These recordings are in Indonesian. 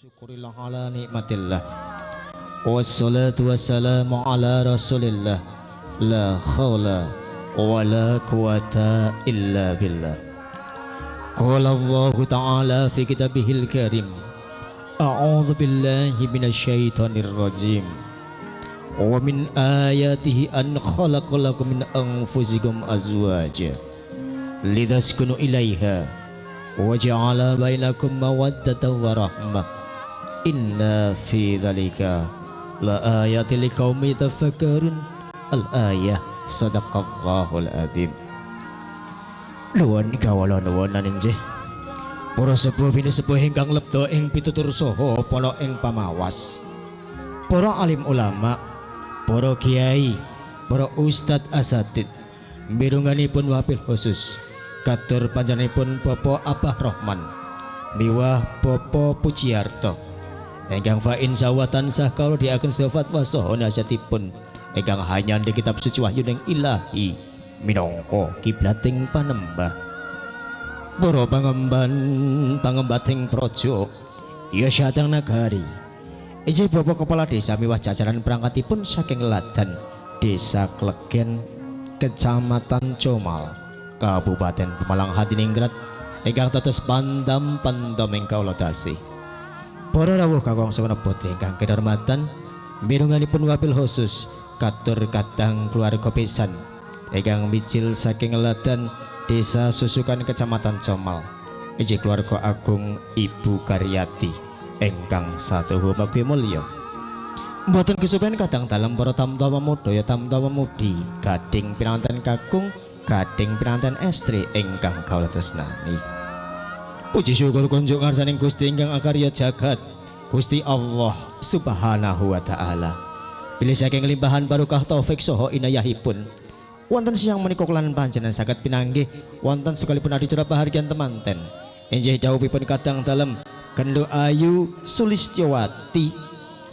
Syukurillah ala nikmatillah. Wassalatu wassalamu ala rasulillah. La khawla wa la quwata illa billah. Qala Allah ta'ala fi kitabihil karim. A'udhu billahi minasyaitonir rajim. Wa min ayatihi an khalaqalakum min anfusikum azwaja lidaskunu ilaiha wa ja'ala bainakum mawaddatan wa rahmah. Inna fi dzalika la ayatil liqaumin yatafakkarun. Al-ayah sadaqallahul adzim. Nuwun kawula nuwunan inggih para sepuh bini sepuh ingkang lebda ing pitutur saha para ing pamawas, para alim ulama, para kiai, para ustad asatid, mirunganipun wabil khusus katur panjenenganipun Bapak Abah Rahman miwah Bapak Pujiarto ingkang fa insyaallah tansah kawula diaken sifat wa saha nasihatipun ingkang hanya di kitab suci wahyu ning ilahi minangka kiblating panembah para pangembating praja ya syadang nagari inggih Bapak Kepala Desa miwah jajaran perangkatipun saking Ladan Desa Klegen Kecamatan Comal Kabupaten Pemalang Hadiningrat ingkang tetes pandam-pandam ing kawula tasih. Para rawuh kakung sawenebut ingkang kinurmatan, mirunganipun wabil khusus katur kadang keluarga pisan ingkang mijil saking Ladan Desa Susukan Kecamatan Comal. Inggih keluarga agung Ibu Karyati ingkang satuhu mabdi mulya. Mboten kesupen kadang dalem para tamtama mudaya tamtama mudi gading pinanten kakung gading pinanten estri ingkang kawula tresnani. Puji syukur kunjuk ngarsaning Gusti ingkang akarya jagat Gusti Allah Subhanahu wa taala. Bilih saking limpahan barokah taufik saha inayahipun wonten siang menika kelan panjenengan saged pinanggih wonten sekalipun adicara pahargyan temanten. Inggih dawuhipun kadang dalem Kendo Ayu Sulistyawati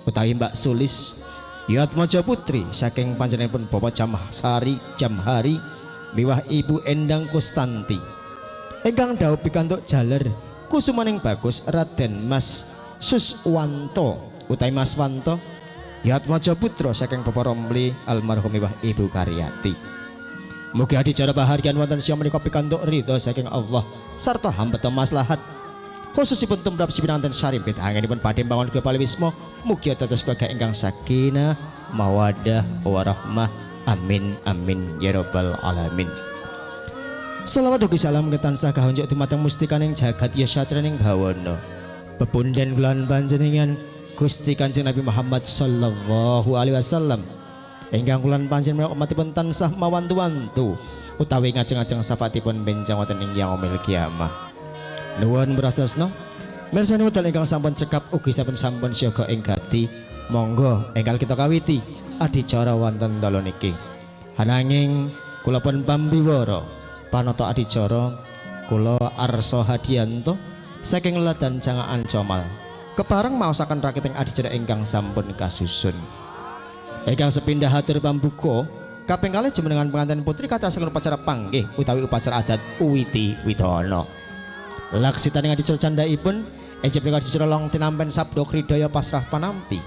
utawi Mbak Sulis Yatmaja Putri saking panjenenganipun Bapak Jamhari miwah Ibu Endang Kustanti ingkang dawuh pikantuk jaler kusumaning bagus Raden Mas Suswanto utawi Mas Wanto Yatmaja Putra saking Bapak Romli almarhum miwah Ibu Karyati. Mugi adicara pahargyan wonten siang menika pikantuk ridho saking Allah sarta hambeta maslahat khususipun tumrap pinanten syaripit anginipun badhe mbangun kepali wisma mugi tetes keluarga ingkang sakinah mawaddah warahmah amin amin ya rabbal alamin. Selawat ugi salam ketansah kahunjuk dumateng mustikaning jagat ya satraning bawana pepunden kulan panjenengan Gusti Kanjeng Nabi Muhammad sallallahu alaihi wasallam ingkang kulan panjenengan umatipun tansah mawantu-wantu utawi ngajeng-ajeng syafaatipun benjang wonten ing yaumil kiamah. Nuwun prasasna mirsani wekdal ingkang sampun cekap ugi sampun siaga ing gati monggo enggal kita kawiti adicara wonten dalu niki. Ananging kula pun pambiwara panata adicara kula Arso Hadianto saking Ladan Jangaan Comal kepareng maosaken rakiting adicara ingkang sampun kasusun. Ingkang sepindah hatur pambuka kaping kalih jumenengan pengantin putri katrasaken upacara panggih utawi upacara adat Uwiti Widana. Laksitaning adicara candhaipun inggih punika adicara long tinampen sabda kridaya pasrah panampi.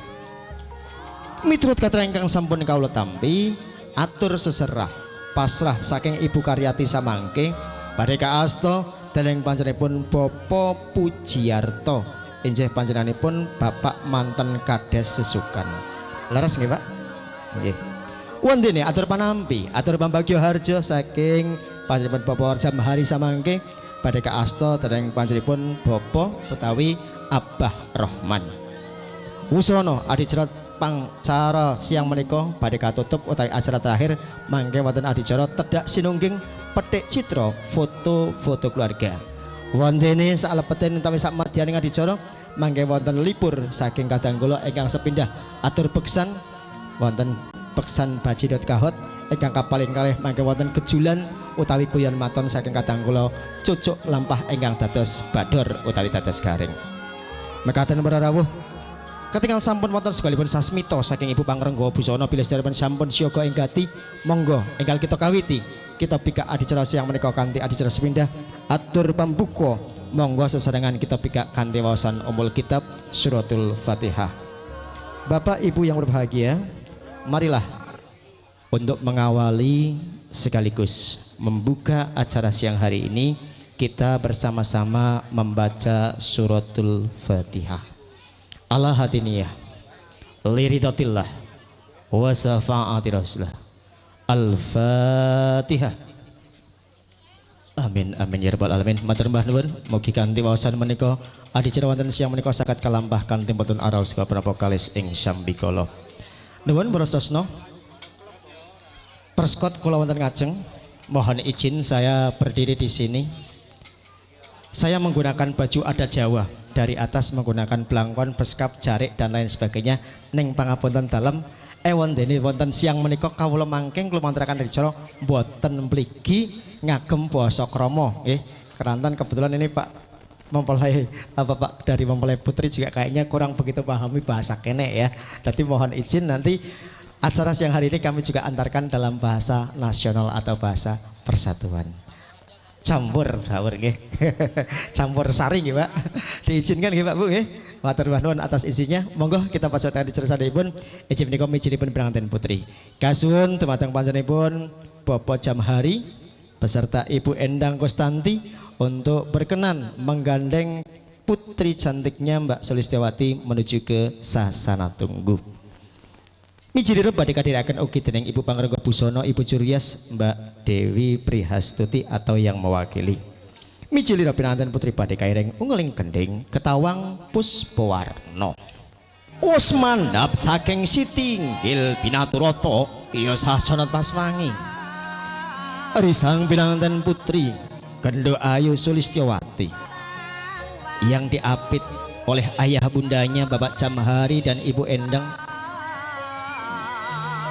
Miturut katra ingkang sampun kawula tampi atur seserah pasrah saking Ibu Karyati samangke badhe kaasta deling panjenenganipun Bapak Pujiarto inggih panjenenganipun Bapak manten Kades Susukan. Leres nggih Pak? Nggih. Wondene atur panampi atur pambagya harja saking panjenenganipun Bapak Jamhari samangke badhe kaasta dening panjenenganipun Bapak utawi Abah Rahman. Wusana adicara pangcara siang menika badhe katutup utawi acara terakhir mangke wonten adicara tedhak sinungging petik citra foto-foto keluarga. Wontene salepeten utawi sak madyaning adicara mangke wonten libur saking kadang kula ingkang sepindah atur beksan wonten beksan Bajidot Kahot ingkang kapaling kalih mangke wonten kejulan utawi guyon maton saking kadang kula cucuk lampah ingkang dados bador utawi dados garing. Mekaten para rawuh ketinggal sampun wonten segalipun sasmita saking Ibu Pangrengga Busana bilih sedherepun sampun siaga ing gati monggo enggal kita kawiti kita pika adicara siang menika kanthi adicara sepindah atur pambuka monggo sesarengan kita pika kanthi waosan umul kitab suratul Fatihah. Bapak Ibu yang berbahagia, marilah untuk mengawali sekaligus membuka acara siang hari ini kita bersama-sama membaca suratul Fatihah. Ala hadiniyah liridatillah wa safa'ati rasulullah. Al-Fatihah. Amin amin ya rabbal alamin. Matur mbah nuwun mugi kanthi waosan menika adicara wonten siang menika saged kalampah kanthi boten aral saka punapa kalis ing sambikala. Nuwun para sasna perskot kula wonten ngajeng mohon izin saya berdiri di sini. Saya menggunakan baju adat Jawa, dari atas menggunakan blangkon, beskap, jarik dan lain sebagainya. Ning pangapunten dalem wondene wonten siang menika kawula mangking kula manturaken adicara boten mligi ngagem basa krama nggih. Keranten kebetulan ini Pak mempelai Bapak dari mempelai putri juga kayaknya kurang begitu pahami bahasa kene ya. Jadi mohon izin nanti acara siang hari ini kami juga antarkan dalam bahasa nasional atau bahasa persatuan. Campur dawur nggih. Campur sari nggih Pak. Diizinkan nggih Pak Bu nggih. Matur nuwun atas izinnya. Monggo kita pasaken dicara saderipun izin menika mijilipun pengantin putri. Kasuwun dumateng panjenenganipun Bapak Jamhari beserta Ibu Endang Kostanti untuk berkenan menggandeng putri cantiknya Mbak Sulistiawati menuju ke sasana tunggu. Mijilira badhe kadhiraken ugi dening Ibu Pangrengga Busana Ibu Juryas Mbak Dewi Prihastuti atau yang mewakili. Mijilira pinanten putri badhe kaireng ungling kending ketawang Puspawarna. Us mandhap saking Siti Inggil Pinaturata iya sasana paswangi. Risang pinanten putri Gendo Ayu Sulistiawati yang diapit oleh ayah bundanya Bapak Jamhari dan Ibu Endang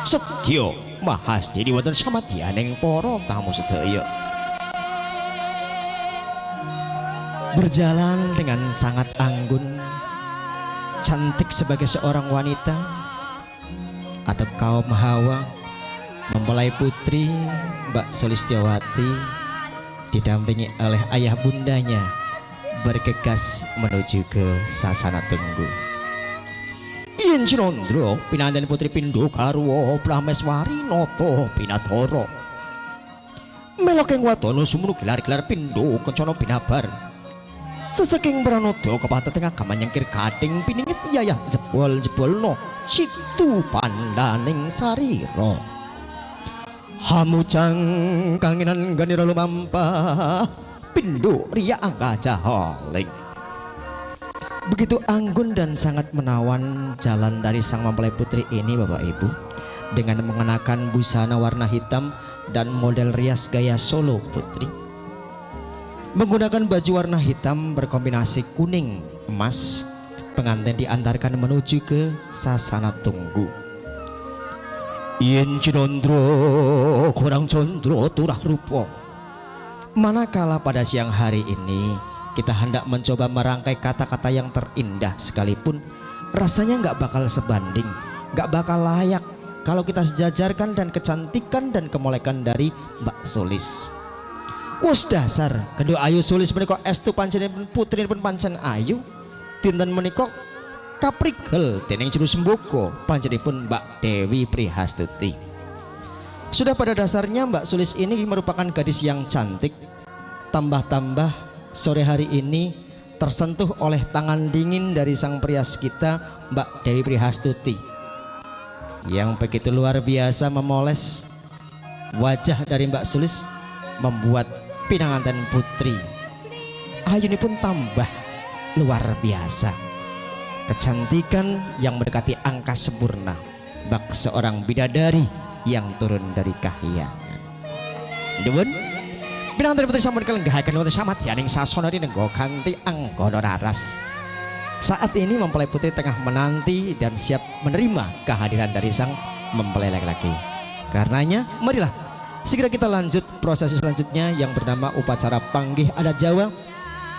Setyo mahas jadi wonten samadyaning para tamu sedaya. Berjalan dengan sangat anggun, cantik sebagai seorang wanita atau kaum hawa mempelai putri Mbak Sulistiawati didampingi oleh ayah bundanya bergegas menuju ke sasana tunggu. Yen Cinandra pinanten putri Pindha garwa Prameswari nata Pinadara. Melokeng wadana sumunu gelar-gelar Pindha kencana binabar. Sesaking pranada kepateteng agama nyengkir gading piningit yayah jebol-jebolna situ pandaning sarira. Hamujang kangenan ganira lumampah Pindha riya angkajah haling. Begitu anggun dan sangat menawan jalan dari sang mempelai putri ini Bapak Ibu, dengan mengenakan busana warna hitam dan model rias gaya Solo putri, menggunakan baju warna hitam berkombinasi kuning emas. Pengantin diantarkan menuju ke sasana tunggu. Yen Cinandra kurang condro turah rupa. Manakala pada siang hari ini kita hendak mencoba merangkai kata-kata yang terindah sekalipun rasanya nggak bakal sebanding, nggak bakal layak kalau kita sejajarkan dan kecantikan dan kemolekan dari Mbak Sulis. Wus dasar Gendo Ayu Sulis menika estu panjenengan putri pun pancen ayu, dinten menika kaprigel dening juru sembogo panjenengan Mbak Dewi Prihastuti. Sudah pada dasarnya Mbak Sulis ini merupakan gadis yang cantik, tambah-tambah sore hari ini tersentuh oleh tangan dingin dari sang prias kita Mbak Dewi Prihastuti yang begitu luar biasa memoles wajah dari Mbak Sulis, membuat pinanganten putri ayu ini pun tambah luar biasa. kecantikan yang mendekati angka sempurna, bak seorang bidadari yang turun dari kahyangan. Dewon pinangan putri sampun kelenggahaken wonten samadyaning sasana rinengga kanthi angkana raras. Saat ini mempelai putri tengah menanti dan siap menerima kehadiran dari sang mempelai laki-laki. Karenanya marilah segera kita lanjut prosesi selanjutnya yang bernama upacara panggih adat Jawa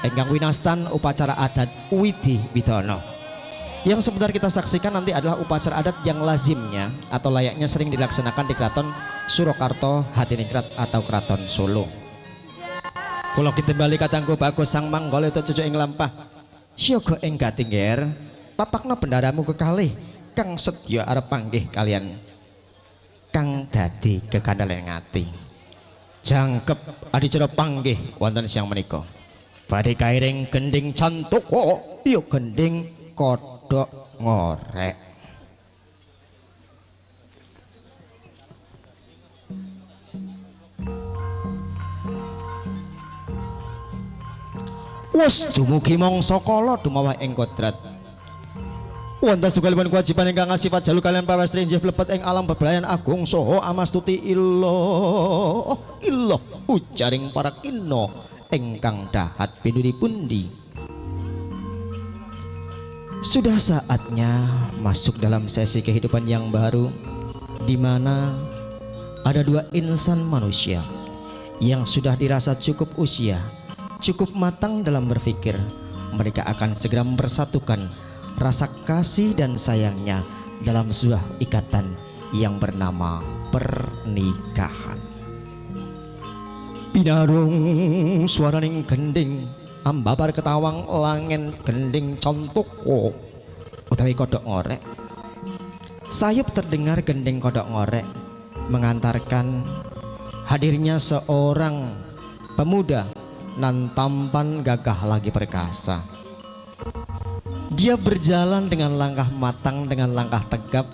engkang winastan upacara adat Widi Widono. Yang sebentar kita saksikan nanti adalah upacara adat yang lazimnya atau layaknya sering dilaksanakan di Keraton Surakarta Hadiningrat atau Keraton Solo. Kula kitembali katangku bagus sang manggala itu cucuk ing lampah siaga ing gatingger papakna bendaramu kekalih kang sedya arep panggih kalian kang dadi kekandhalen ngati jangkep adicara panggih wonten siang menika badhe kairing gending cantoko ya gending kodhok ngorek. Wes dumugi mangsa kala dumawah ing kodrat. Wonten setunggalipun kewajiban ingkang ngasifat jalu kalian pawestri inggih mlebet ing alam bebrayan agung saha amastuti illah ujaring para kina ingkang dahat pundi. Sudah saatnya masuk dalam sesi kehidupan yang baru di mana ada dua insan manusia yang sudah dirasa cukup usia, cukup matang dalam berpikir. Mereka akan segera mempersatukan rasa kasih dan sayangnya dalam sebuah ikatan yang bernama pernikahan. Pinarung suaraning gending ambabar ketawang langen gending contoko utawi kodok ngorek. Sayup terdengar gending kodok ngorek mengantarkan hadirnya seorang pemuda nan tampan gagah lagi perkasa. Dia berjalan dengan langkah matang, dengan langkah tegap,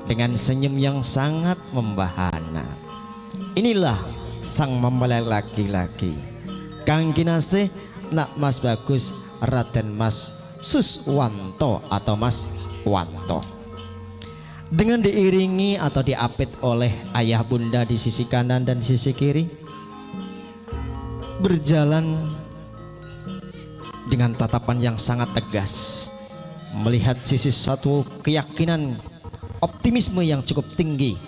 dengan senyum yang sangat membahana. Inilah sang mempelai laki-laki kang kinasih nak Mas Bagus Raden Mas Suswanto atau Mas Wanto. Dengan diiringi atau diapit oleh ayah bunda di sisi kanan dan sisi kiri, berjalan dengan tatapan yang sangat tegas, melihat sisi satu keyakinan optimisme yang cukup tinggi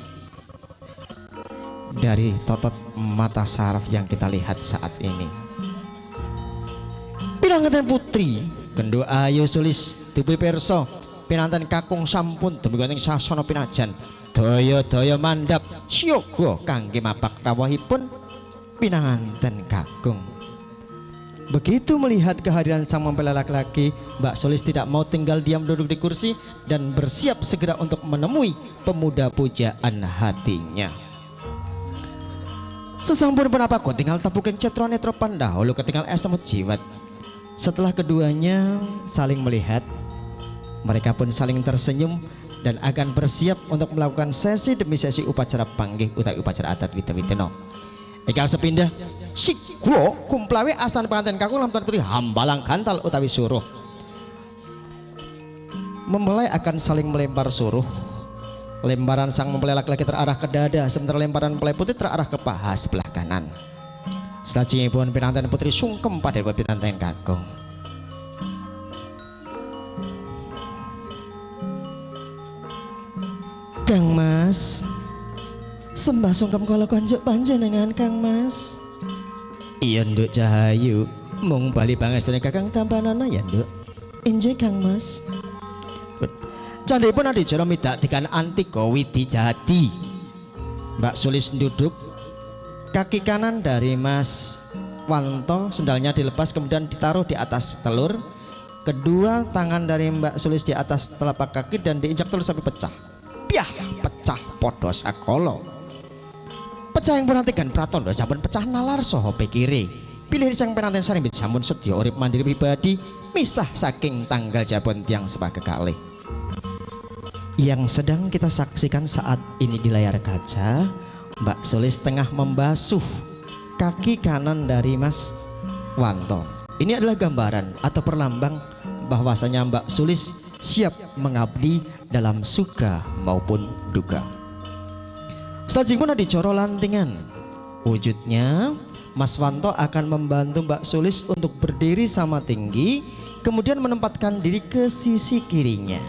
dari totot mata saraf yang kita lihat saat ini. Pinanganten putri Gendo Ayu Sulis Dupi Perso pinanganten kakung sampun dumugi sasana pinajan daya-daya mandhap siyaga kangge mapak rawuhipun pinanganten kakung. Begitu melihat kehadiran sang mempelai laki-laki, Mbak Sulis tidak mau tinggal diam duduk di kursi dan bersiap segera untuk menemui pemuda pujaan hatinya. Sesampun penapaku tinggal tapuking cetro netro pandahulu ketinggal esemut jiwat. Setelah keduanya saling melihat, mereka pun saling tersenyum dan akan bersiap untuk melakukan sesi demi sesi upacara panggih utawi upacara adat Widi-Widono. Ingkang sepindah siklo kumplawe asan pengantin kakung lam putri hambalang gantal utawi suruh. Mempelai akan saling melempar suruh. Lemparan sang mempelai laki-laki terarah ke dada, sementara lemparan mempelai putri terarah ke paha sebelah kanan. Salajengipun pinanganten putri sungkem pada pinanganten kakung. Kang Mas, sembah sungkem kala konjuk panjenengan Kang Mas. Iya Nduk Cahayu, mung bali pangestune Kakang Tampanana ya Nduk. Injih Kang Mas. Candhipun adicara midak dikan Antika Widijati. Mbak Sulis duduk, kaki kanan dari Mas Wanto sendalnya dilepas kemudian ditaruh di atas telur. Kedua tangan dari Mbak Sulis di atas telapak kaki dan diinjak telur sampai pecah. Piah, pecah podo sakala. Pecah yang penantikan pratondo sampun pecah nalar soho pikire. Pilih sang penantian sarimbit sampun sedya urip mandiri pribadi misah saking tanggal jabon tiang sebagai kalih. Yang sedang kita saksikan saat ini di layar kaca, Mbak Sulis tengah membasuh kaki kanan dari Mas Wanto. Ini adalah gambaran atau perlambang bahwasanya Mbak Sulis siap mengabdi dalam suka maupun duka. Selanjutnya di Coro Lantingan, wujudnya Mas Wanto akan membantu Mbak Sulis untuk berdiri sama tinggi, kemudian menempatkan diri ke sisi kirinya.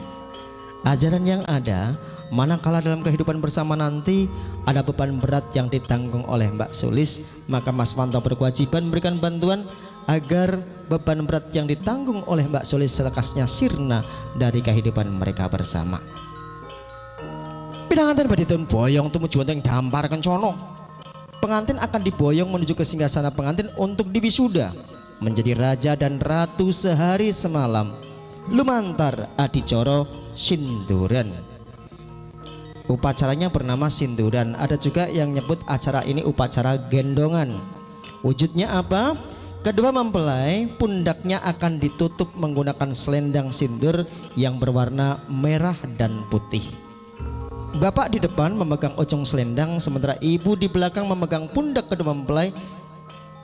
Ajaran yang ada, manakala dalam kehidupan bersama nanti ada beban berat yang ditanggung oleh Mbak Sulis, maka Mas Wanto berkewajiban memberikan bantuan agar beban berat yang ditanggung oleh Mbak Sulis selekasnya sirna dari kehidupan mereka bersama. Pinanganten badhe boyong tumuju wonten dampar kencono. Pengantin akan diboyong menuju ke singgasana pengantin untuk diwisuda menjadi raja dan ratu sehari semalam. Lumantar adicara sinduran. Upacaranya bernama sinduran. Ada juga yang nyebut acara ini upacara gendongan. Wujudnya apa? Kedua mempelai pundaknya akan ditutup menggunakan selendang sindur yang berwarna merah dan putih. Bapak di depan memegang ujung selendang, sementara ibu di belakang memegang pundak kedua mempelai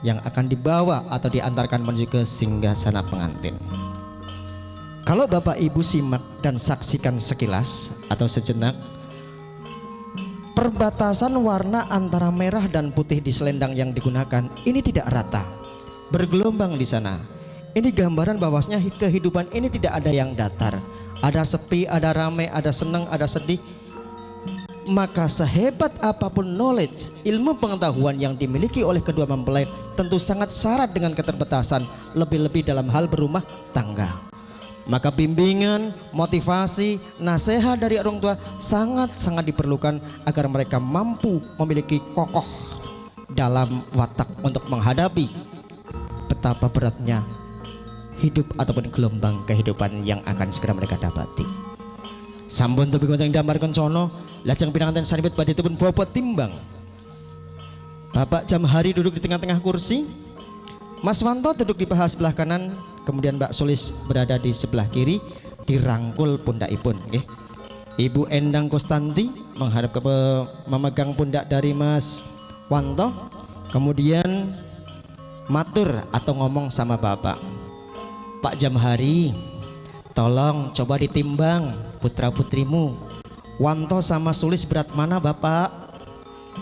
yang akan dibawa atau diantarkan menuju ke singgasana pengantin. Kalau bapak ibu simak dan saksikan sekilas atau sejenak, perbatasan warna antara merah dan putih di selendang yang digunakan ini tidak rata, bergelombang di sana. Ini gambaran bahwasanya kehidupan ini tidak ada yang datar, ada sepi, ada ramai, ada senang, ada sedih. Maka sehebat apapun knowledge, ilmu pengetahuan yang dimiliki oleh kedua mempelai tentu sangat syarat dengan keterbatasan, lebih-lebih dalam hal berumah tangga. Maka bimbingan, motivasi, nasihat dari orang tua sangat-sangat diperlukan agar mereka mampu memiliki kokoh dalam watak untuk menghadapi betapa beratnya hidup ataupun gelombang kehidupan yang akan segera mereka dapati. Sampun tebing wonten damar kencono, lajeng pinanganten sanibet badhe dipun bobot timbang. Bapak Jamhari duduk di tengah-tengah kursi, Mas Wanto duduk di paha sebelah kanan, kemudian Mbak Sulis berada di sebelah kiri, dirangkul pundakipun. Ibu Endang Kustanti menghadap ke memegang pundak dari Mas Wanto, kemudian matur atau ngomong sama Bapak, Pak Jamhari, tolong coba ditimbang putra putrimu Wanto sama Sulis berat mana Bapak?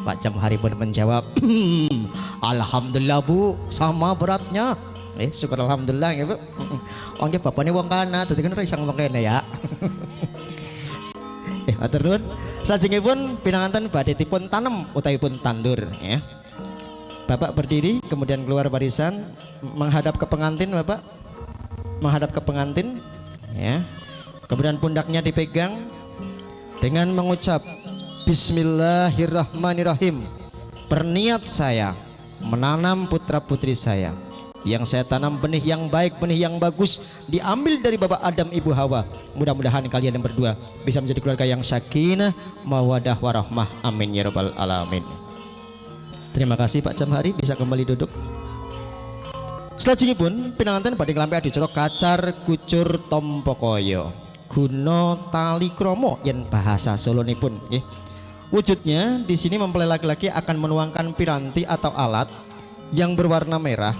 Pak Jamhari pun menjawab, Alhamdulillah Bu, sama beratnya. Syukur alhamdulillah ya Bu. Wongnya bapaknya wong kana, dadi kan ora iso ngomong kene ya. Matur nuwun. Sajengipun pinanganten badhe dipun tanem utawi pun tandur ya. Bapak berdiri kemudian keluar barisan menghadap ke pengantin Bapak. Menghadap ke pengantin ya. Kemudian pundaknya dipegang dengan mengucap Bismillahirrahmanirrahim. Berniat saya menanam putra putri saya. Yang saya tanam benih yang baik, benih yang bagus diambil dari Bapak Adam Ibu Hawa. Mudah-mudahan kalian yang berdua bisa menjadi keluarga yang sakinah, mawadah warahmah. Amin ya rabbal alamin. Terima kasih Pak Jamhari, bisa kembali duduk. Selanjutnya pinanganten badhe nglampih adicara kacar kucur tompokoyo guna tali kromo yen bahasa Solonipun nggih. Wujudnya di sini mempelai laki-laki akan menuangkan piranti atau alat yang berwarna merah.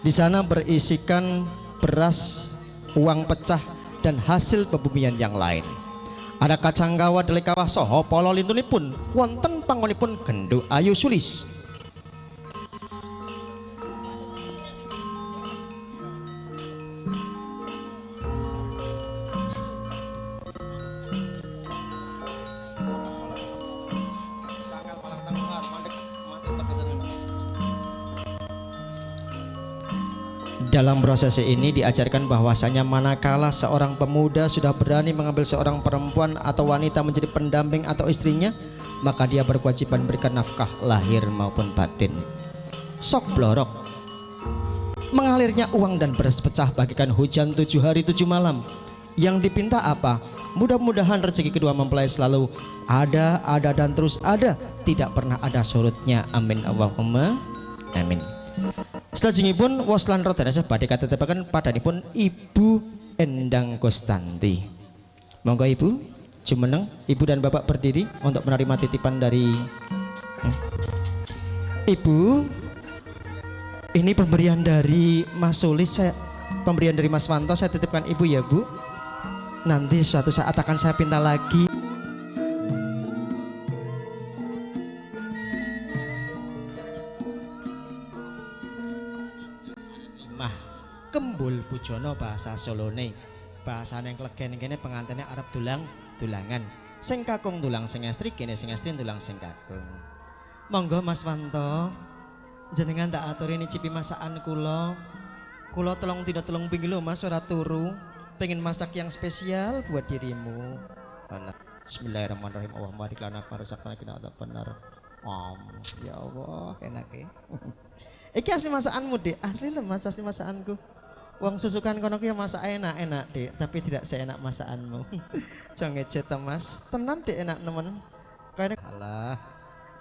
Di sana berisikan beras, uang pecah dan hasil pebumian yang lain. Ada kacang kawah delikawah soho polo lintunipun wonten pangonipun Gendho Ayu Sulis. Dalam prosesi ini diajarkan bahwasanya manakala seorang pemuda sudah berani mengambil seorang perempuan atau wanita menjadi pendamping atau istrinya, maka dia berkewajiban berikan nafkah lahir maupun batin. Sok blorok, mengalirnya uang dan beras pecah bagikan hujan 7 hari 7 malam. Yang dipinta apa? Mudah-mudahan rezeki kedua mempelai selalu ada dan terus ada, tidak pernah ada surutnya. Amin Allahumma amin. Selanjutnya waslan rodanasa badhe katetepaken padanipun Ibu Endang Kustanti. Monggo Ibu, jumeneng Ibu dan Bapak berdiri untuk menerima titipan dari Ibu. Ini pemberian dari Mas Sulis, pemberian dari Mas Wanto saya titipkan Ibu ya Bu. Nanti suatu saat akan saya pinta lagi. Mah kembul pujono bahasa Solone. Bahasane klegen kene pengantene arep dulangan. Sing kakung dulang sing estri, kene sing estri dulang sing kakung. Monggo Mas Wanto, jenengan tak aturi nyicipi masakan kula. Kula telung dina telung pinggil lho Mas ora turu. Pengen masak yang spesial buat dirimu. Bismillahirrahmanirrahim. Allahumma barik lana fi rizqina qina adzabannar. Ya Allah, enak ya. Iki asli masakanmu, Dik. Asli lho Mas, asli masakanku. Wong susukan kono ki masak enak-enak, Dik, tapi tidak seenak masakanmu. Jangan ngecet Mas. Tenan Dik enak nemen. Kayane alah.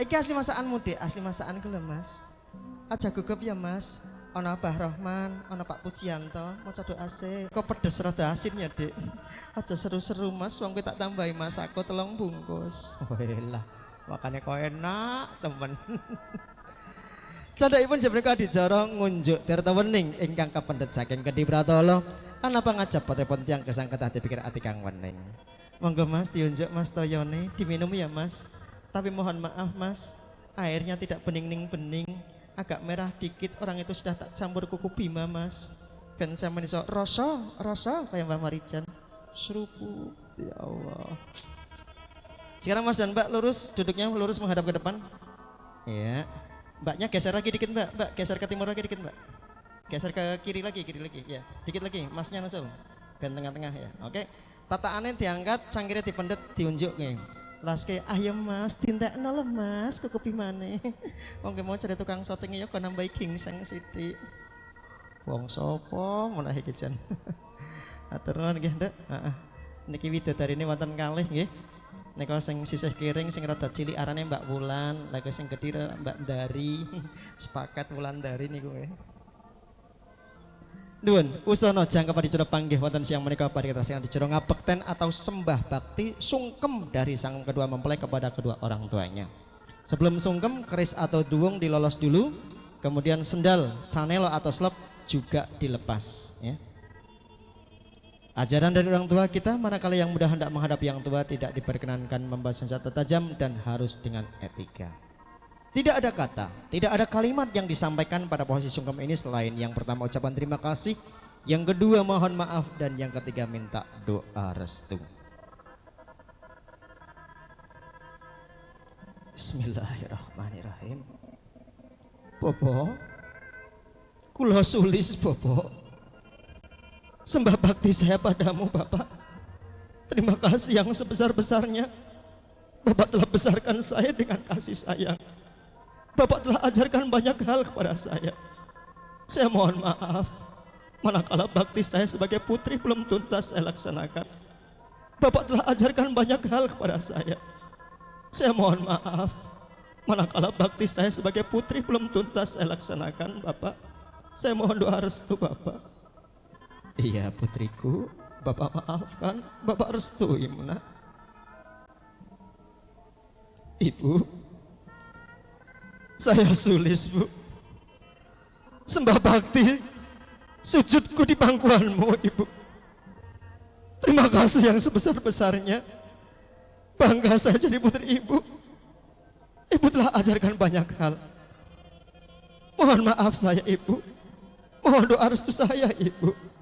Iki asli masakanmu, Dik. Asli masakanku lho Mas. Aja gugup ya Mas. Ana Abah Rahman, ana Pak Pujianto, maca doa sih. Kok pedes rada asin ya, Dik. Aja seru-seru Mas, wong tak tambahi Mas aku 3 bungkus. Welah, makane kok enak, temen. Candhaipun jebul adicara ngunjuk tirta wening ingkang kapendhet saking Kedhi Pratala. Anapa ngajab potepun tiyang gesang ketah dipikir ati kang wening. Monggo Mas diunjuk Mas toyone, diminum ya Mas. Tapi mohon maaf Mas, airnya tidak bening-bening. Agak merah dikit, orang itu sudah tak campur kuku bima Mas. Ben saya meniso rasa kayak Mbak Marijan. Seruput, ya Allah. Sekarang Mas dan Mbak lurus, duduknya lurus menghadap ke depan. Ya, Mbaknya geser lagi dikit Mbak, geser ke timur lagi dikit Mbak. Geser ke kiri lagi, ya. Dikit lagi, Masnya nusul. Ben tengah-tengah ya, oke. Tataannya diangkat, cangkirnya dipendet, diunjuk nih. Laske, ayo Mas, tindakno lho Mas, kukupi maneh. Wong mau cari tukang syuting ya kok nambahi gingseng sithik. Wong sapa menawa iki jan. Atur nuwun nggih, Nduk. Heeh. Niki widodarine wonten kalih nggih. Nika sing sisih kiring sing rada cilik arane Mbak Wulan, lha sing gedhi Mbak Dari. Sepakat Wulandari niku nggih. Nuwun, usana jangka padicara panggih wonten siang menika padicara dicara ngabekten atau sembah bakti sungkem dari sang kedua mempelai kepada kedua orang tuanya. Sebelum sungkem, keris atau duwung dilolos dulu, kemudian sendal, canelo atau slop juga dilepas ya. Ajaran dari orang tua kita, manakala yang muda hendak menghadap yang tua tidak diperkenankan membawa senjata tajam dan harus dengan etika. Tidak ada kata, tidak ada kalimat yang disampaikan pada posisi sungkem ini selain yang pertama ucapan terima kasih, yang kedua mohon maaf, dan yang ketiga minta doa restu. Bismillahirrahmanirrahim. Bobo, kula sulis Bobo. Sembah bakti saya padamu Bapak. Terima kasih yang sebesar-besarnya. Bapak telah besarkan saya dengan kasih sayang. Bapak telah ajarkan banyak hal kepada saya. Saya mohon maaf manakala bakti saya sebagai putri belum tuntas saya laksanakan. Bapak telah ajarkan banyak hal kepada saya. Saya mohon maaf manakala bakti saya sebagai putri belum tuntas saya laksanakan. Bapak, saya mohon doa restu Bapak. Iya putriku, Bapak maafkan, Bapak restui Nak. Ibu, saya sulis Bu, sembah bakti sujudku di pangkuanmu Ibu. Terima kasih yang sebesar-besarnya. Bangga saya jadi putri Ibu. Ibu telah ajarkan banyak hal. Mohon maaf saya Ibu. Mohon doa restu saya Ibu.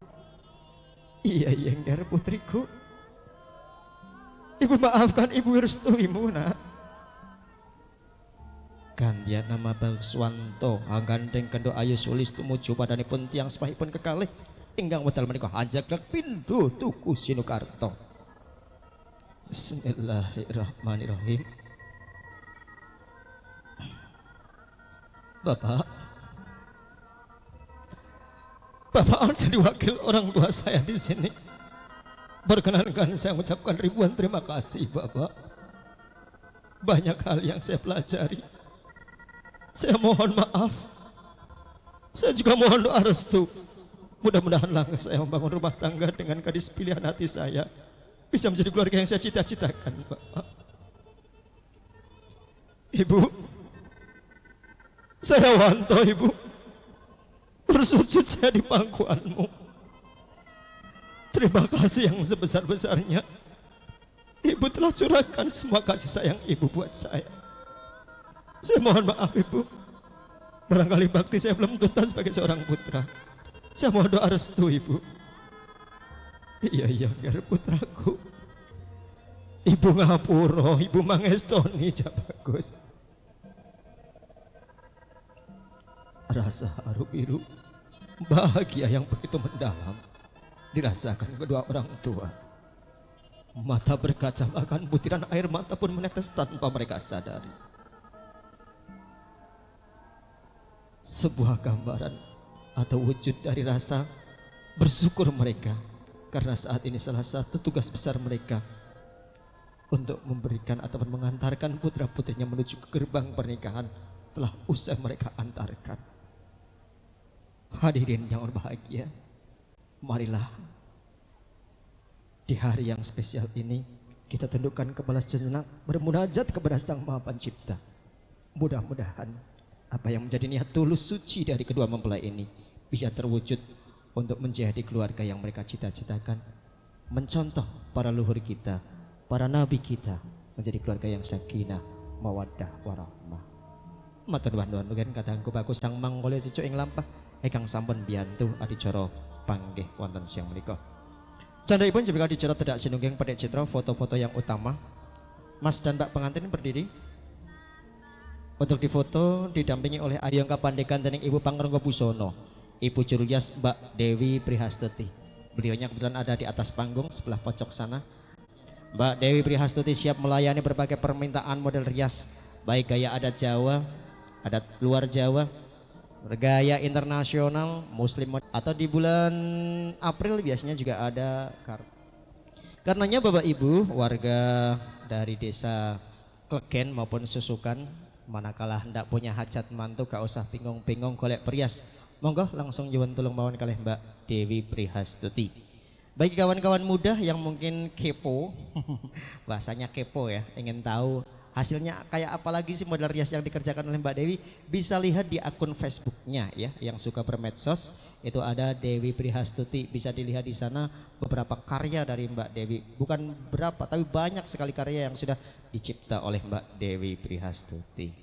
Iya Yengger putriku. Ibu maafkan Ibu restuimu Nak. Gantian nama Bagswanto gandeng kendo ayu sulis tumuju padanipun tiang sepahipun kekalih ingkang wedal menika hajagrag pindho tuku Sinukarto. Bismillahirrahmanirrahim. Bapak jadi wakil orang tua saya di sini. Perkenankan saya mengucapkan ribuan terima kasih Bapak. Banyak hal yang saya pelajari. Saya mohon maaf. Saya juga mohon doa restu. Mudah-mudahan langkah saya membangun rumah tangga dengan gadis pilihan hati saya bisa menjadi keluarga yang saya cita-citakan Bapak. Ibu, saya Wanto Ibu. Bersujud saya di pangkuanmu. Terima kasih yang sebesar-besarnya. Ibu telah curahkan semua kasih sayang ibu buat saya. Saya mohon maaf ibu. Barangkali bakti saya belum tuntas sebagai seorang putra. Saya mohon doa restu ibu. Iya biar putraku. Ibu ngapuro, ibu mangestoni bagus. Rasa haru biru, bahagia yang begitu mendalam dirasakan kedua orang tua. Mata berkaca, bahkan butiran air mata pun menetes tanpa mereka sadari. Sebuah gambaran atau wujud dari rasa bersyukur mereka, karena saat ini salah satu tugas besar mereka untuk memberikan atau mengantarkan putra putrinya menuju ke gerbang pernikahan telah usai mereka antarkan. Hadirin yang berbahagia, marilah di hari yang spesial ini kita tundukkan kepala sejenak, bermunajat kepada Sang Maha Pencipta. Mudah-mudahan apa yang menjadi niat tulus suci dari kedua mempelai ini bisa terwujud untuk menjadi keluarga yang mereka cita-citakan, mencontoh para luhur kita, para nabi kita, menjadi keluarga yang sakinah, mawaddah, warahmah. Matur nuwun nugen kadangku bagus sang mangkole cucuk ing lampah ingkang sampun biyantu adicara panggih wonten siang menika. Candhaipun jika adicara tidak sinungging pedhek citra foto-foto yang utama. Mas dan Mbak pengantin berdiri untuk difoto didampingi oleh Ayong Kapandekan dening Ibu Pangrengga Busono, Ibu Jurulias Mbak Dewi Prihastuti. Beliaunya kebetulan ada di atas panggung sebelah pojok sana. Mbak Dewi Prihastuti siap melayani berbagai permintaan model rias, baik gaya adat Jawa, adat luar Jawa, bergaya internasional, muslim, atau di bulan April biasanya juga ada karenanya Bapak Ibu warga dari desa Klegen maupun Susukan, manakala hendak punya hajat mantu gak usah bingung-bingung golek perias, monggo langsung nyuwun tulung mawon kalih Mbak Dewi Prihastuti. Bagi kawan-kawan muda yang mungkin kepo bahasanya kepo ya, ingin tahu hasilnya kayak apa lagi sih model rias yang dikerjakan oleh Mbak Dewi, bisa lihat di akun Facebooknya ya, yang suka bermedsos itu ada Dewi Prihastuti, bisa dilihat di sana beberapa karya dari Mbak Dewi, bukan berapa tapi banyak sekali karya yang sudah dicipta oleh Mbak Dewi Prihastuti.